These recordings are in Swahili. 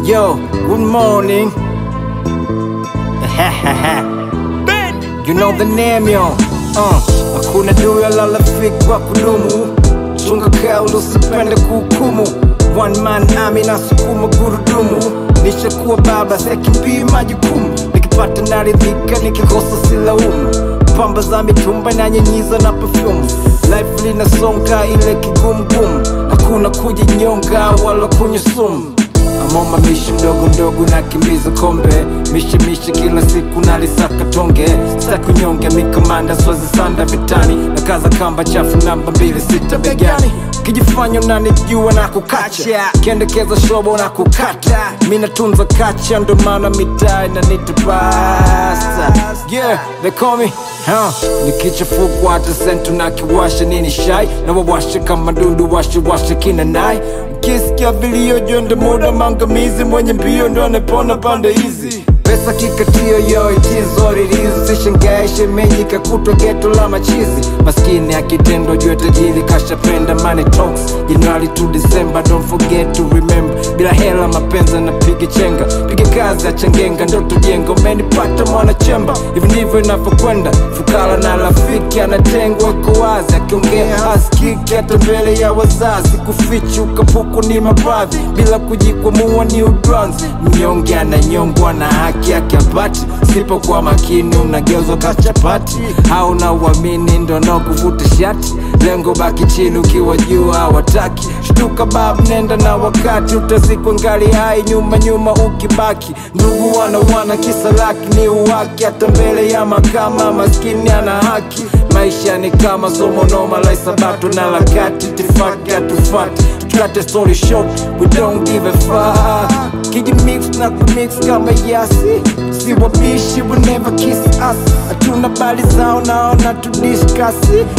Yo, good morning. You know the name, yo. Hakuna duya la rafiki wa kudumu. Chunga kauli usipende kuhukumu. One man army na sukuma gurudumu. Nishakuwa baba sekimbii majukumu. Nikipata naridhika nikikosa silaumu. Pamba za mitumba na nyenyiza na perfume. Life linasonga ile kigumu. Hakuna kujinyonga wala kunywa sumu. Mama mishi mdogo nakimbiza kombe. Mishi kila siku nalisaka tonge. Sitaki kunyonge mikamanda swazi sanda vitani. Nakaza kamba chafu namba 26 begani. Kijifanya unanijua na kukacha. Kiendekeza shobo na kukata. Mina tunza kacha ndo maana mitai na nitapasta. Yeah, they call me nikichafukwa hata sentu na kiwasha nini shai. Na wawasha kama dundu washa kina nai. Ukisikia vilio jonde muda mangamizi. Mwenye mbio ndo anepona pande hizi. Pesa kikatio yo it is what it is. Sishangae shemeji kakutwa geto la machizi. Maskini akitendo jua tajiri kashapenda money talks. January to December don't forget to remember. Bila hela mapenzi napiga chenga. Piga kazi achangenga ndoto jengo. Umenipata mwana chemba. Hivi ndivyo inavyokwenda. Fukara na rafiki anatengwa kwa wazi. Akiongea asikiki hata mbele ya wazazi. Kufichi ukapuku ni mavazi. Bila kujikwamua ni udranzi. Mnyonge ananyongwa na haki yake apati. Sipo kwa makini unageuzwa kachapati. Hauna uamini ndo no kuvuta shati. Lengo baki chini ukiwa juu hawataki. Shtuka bab nenda na wakati. Utazikwa ngali hai nyuma ukibaki. Ndugu wana kisa laki ni uwaki. Hata mbele ya makama maskini ana haki. Maisha ni kama somo noma la isabato na lakati. Tifaki hatufati. Cut the story short, we don't give a fuck. Kiji mix na kumix kama yasi. Si wabishi will never kiss us. Hatuna bali zao naona tu discuss.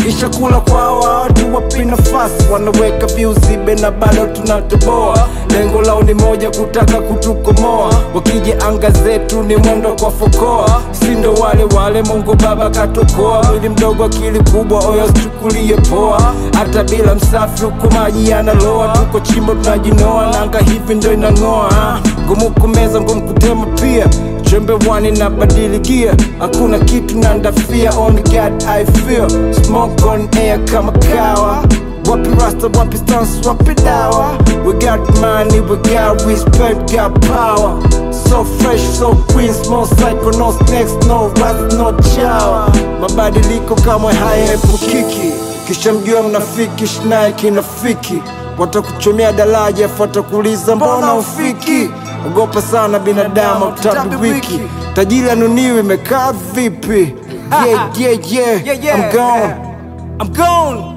Ishakula kwao watu wapi nafasi. Wanaweka views zibe na bado tunatoboa. Lengo lao ni moja kutaka kutukomoa. Wakija anga zetu ni mwendo kwa fokoa. Sindo wale Mungu baba katokoa. Mwili mdogo akili kubwa oyo sichukulie poa. Hata bila msafi huko maji yanaloa. Tuko chimbo tunajinoa nanga hivi ndo inangoa. Ngumu kumeza ngumu kutema pia. Chembe wani na badili gear. Hakuna kitu nandafia. Only God I feel. Smoke on air kama kawa. Wapi rasta, wapi stance, wapi dawa. We got money, we got respect, got power. So fresh, so queen, small psycho, no snakes, no rats, no chawa. Mabadiliko kama hayaepukiki. Kisha mjua mnafiki, shnaye kinafiki. Watakuchomea daraja, watakuuliza mbona ufiki. Ogopa sana binadamu utabi wiki. Tajiri anuniwi imekaa vipi. Yeah, I'm gone.